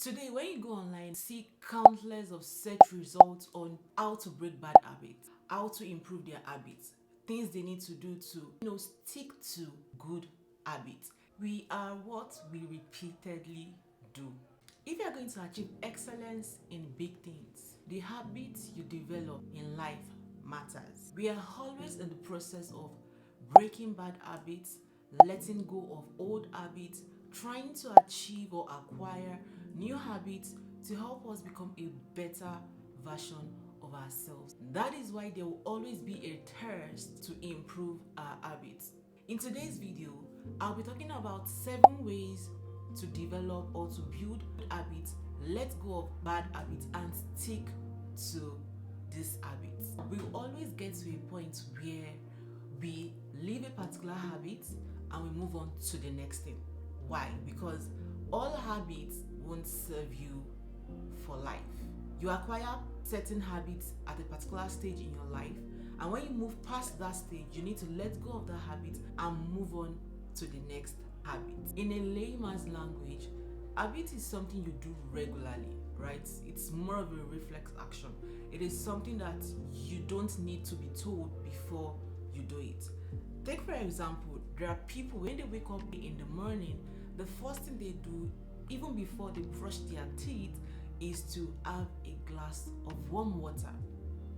Today, when you go online, see countless of search results on how to break bad habits, how to improve their habits, things they need to do to, stick to good habits. We are what we repeatedly do. If you are going to achieve excellence in big things, the habits you develop in life matters. We are always in the process of breaking bad habits, letting go of old habits, trying to achieve or acquire new habits to help us become a better version of ourselves. That is why there will always be a thirst to improve our habits. In today's video, I'll be talking about 7 ways to develop or to build habits, let go of bad habits, and stick to these habits. We'll always get to a point where we leave a particular habit and we move on to the next thing. Why? Because all habits won't serve you for life. You acquire certain habits at a particular stage in your life, and when you move past that stage, you need to let go of that habit and move on to the next habit. In a layman's language, habit is something you do regularly, right? It's more of a reflex action. It is something that you don't need to be told before you do it. Take for example, there are people when they wake up in the morning, the first thing they do, even before they brush their teeth, is to have a glass of warm water.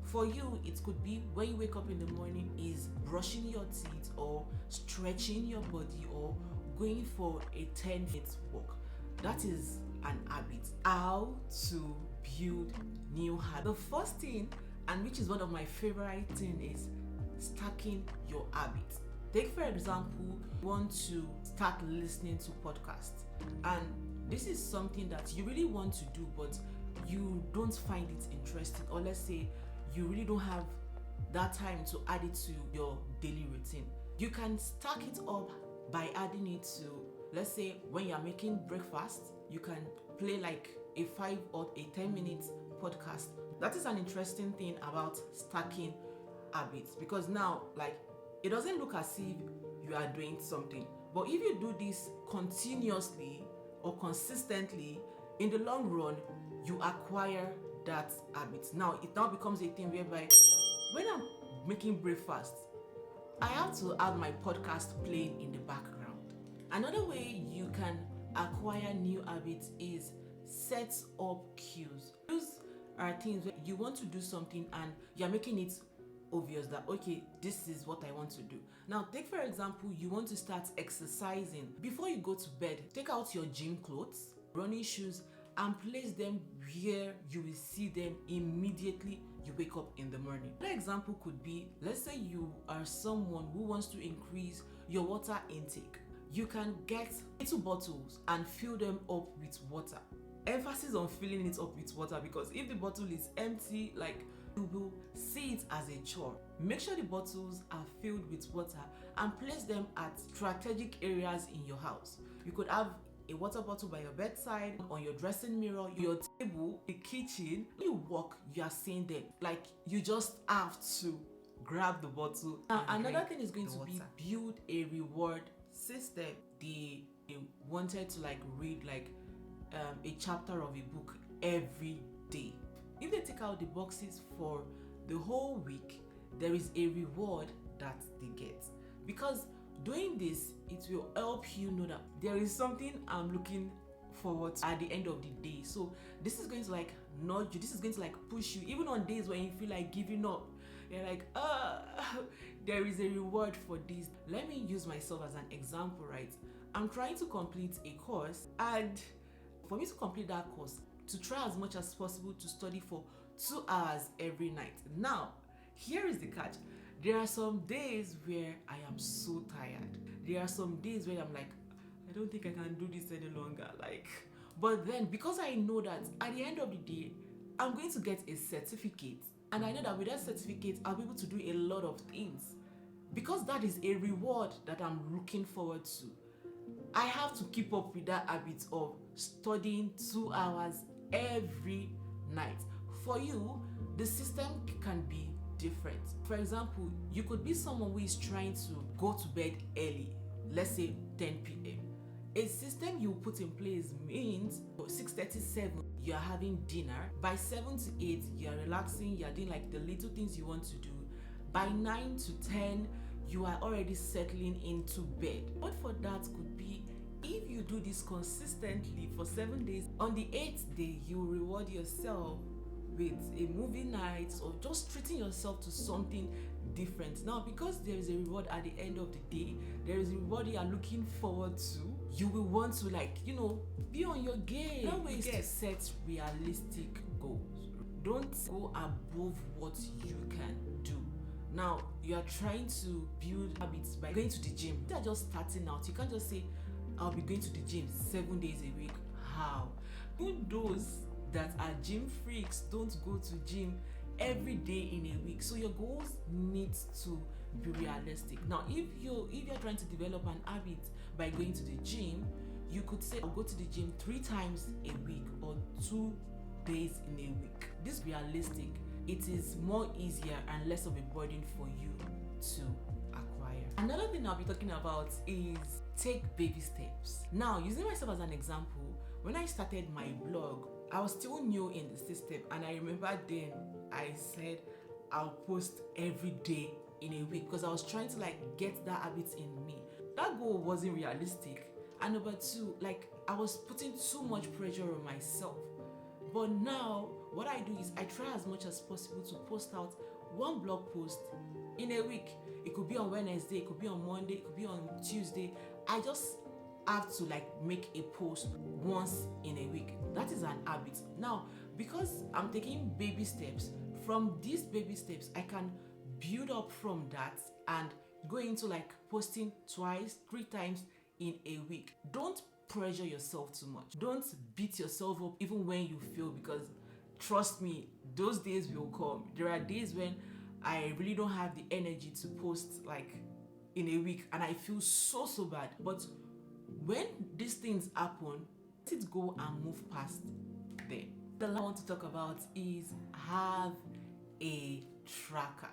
For you, it could be when you wake up in the morning is brushing your teeth or stretching your body or going for a 10-minute walk. That is an habit. How to build new habits. The first thing, and which is one of my favorite things, is stacking your habits. Take for example, you want to start listening to podcasts, and this is something that you really want to do, but you don't find it interesting, or let's say you really don't have that time to add it to your daily routine. You can stack it up by adding it to, let's say, when you're making breakfast, you can play like a 5 or a 10-minute podcast. That is an interesting thing about stacking habits, because now, like, it doesn't look as if you are doing something, but if you do this continuously or consistently, in the long run, you acquire that habit. Now it now becomes a thing whereby when I'm making breakfast, I have to have my podcast playing in the background. Another way you can acquire new habits is set up cues. Cues are things where you want to do something and you're making it obvious that, okay, this is what I want to do. Now take for example, you want to start exercising. Before you go to bed, take out your gym clothes, running shoes, and place them where you will see them immediately you wake up in the morning. Another example could be, let's say you are someone who wants to increase your water intake. You can get little bottles and fill them up with water. Emphasis on filling it up with water, because if the bottle is empty, like, you will see it as a chore. Make sure the bottles are filled with water and place them at strategic areas in your house. You could have a water bottle by your bedside, on your dressing mirror, your table, the kitchen. When you walk, you are seeing them. Like, you just have to grab the bottle. Now, another thing is going to be build a reward system. They wanted to read a chapter of a book every day. If they take out the boxes for the whole week, there is a reward that they get. Because doing this, it will help you know that there is something I'm looking forward to at the end of the day. So this is going to nudge you, this is going to push you, even on days when you feel like giving up. You're like, there is a reward for this. Let me use myself as an example, right? I'm trying to complete a course, and for me to complete that course, to try as much as possible to study for 2 hours every night. Now, here is the catch. There are some days where I am so tired. There are some days where I'm like, I don't think I can do this any longer. But then, because I know that at the end of the day, I'm going to get a certificate, and I know that with that certificate, I'll be able to do a lot of things. Because that is a reward that I'm looking forward to, I have to keep up with that habit of studying 2 hours every night. For you, the system can be different. For example, you could be someone who is trying to go to bed early, let's say 10 p.m. A system you put in place means 6:37 you are having dinner, by 7 to 8 you are relaxing, you are doing like the little things you want to do, by 9 to 10 you are already settling into bed. What for that could be, if you do this consistently for 7 days, on the 8th day you reward yourself with a movie night or just treating yourself to something different. Now, because there is a reward at the end of the day, there is a reward you are looking forward to, you will want to, like, be on your game. That way is to set realistic goals. Don't go above what you can do. Now, you are trying to build habits by going to the gym. They are just starting out. You can't just say, I'll be going to the gym 7 days a week. How? Even those that are gym freaks don't go to gym every day in a week. So your goals need to be realistic. Now, if you're trying to develop an habit by going to the gym, you could say, I'll go to the gym 3 times a week or 2 days in a week. This is realistic. It is more easier and less of a burden for you to acquire. Another thing I'll be talking about is take baby steps. Now, using myself as an example, when I started my blog, I was still new in the system, and I remember then I said I'll post every day in a week because I was trying to get that habit in me. That goal wasn't realistic, and number 2, I was putting too much pressure on myself. But now what I do is I try as much as possible to post out 1 blog post in a week. It could be on Wednesday, it could be on Monday, it could be on Tuesday. I just have to make a post once in a week. That is an habit. Now, because I'm taking baby steps, from these baby steps I can build up from that and go into posting 2, 3 times in a week. Don't pressure yourself too much. Don't beat yourself up even when you fail, because trust me, those days will come. There are days when I really don't have the energy to post in a week and I feel so bad. But when these things happen, let it go and move past them. The last I want to talk about is have a tracker.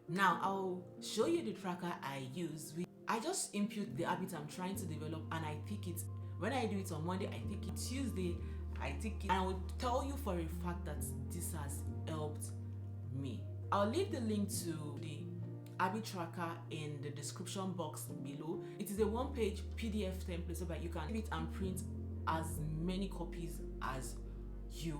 Now, I'll show you the tracker I use. I just input the habit I'm trying to develop and I tick it. When I do it on Monday, I tick it. Tuesday, I tick it. And I will tell you for a fact that this has helped me. I'll leave the link to the habit tracker in the description box below. It is a 1-page PDF template so that you can read and print as many copies as you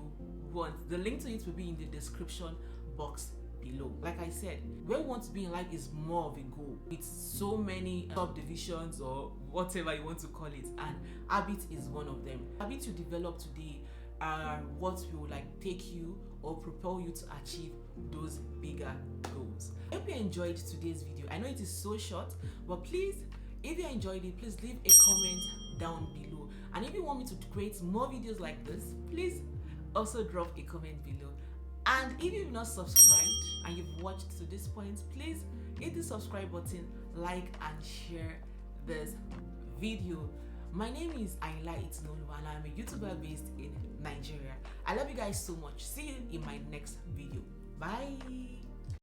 want. The link to it will be in the description box below. Like I said, where we want to be in life is more of a goal. It's so many subdivisions or whatever you want to call it, and habit is one of them. Habits you develop today are what will take you or propel you to achieve those bigger goals. I hope you enjoyed today's video. I know it is so short, but please, if you enjoyed it, please leave a comment down below. And if you want me to create more videos like this, please also drop a comment below. And if you've not subscribed and you've watched to this point, please hit the subscribe button, like and share this video. My name is msitunuoluwa and I'm a YouTuber based in Nigeria. I love you guys so much. See you in my next video. Bye.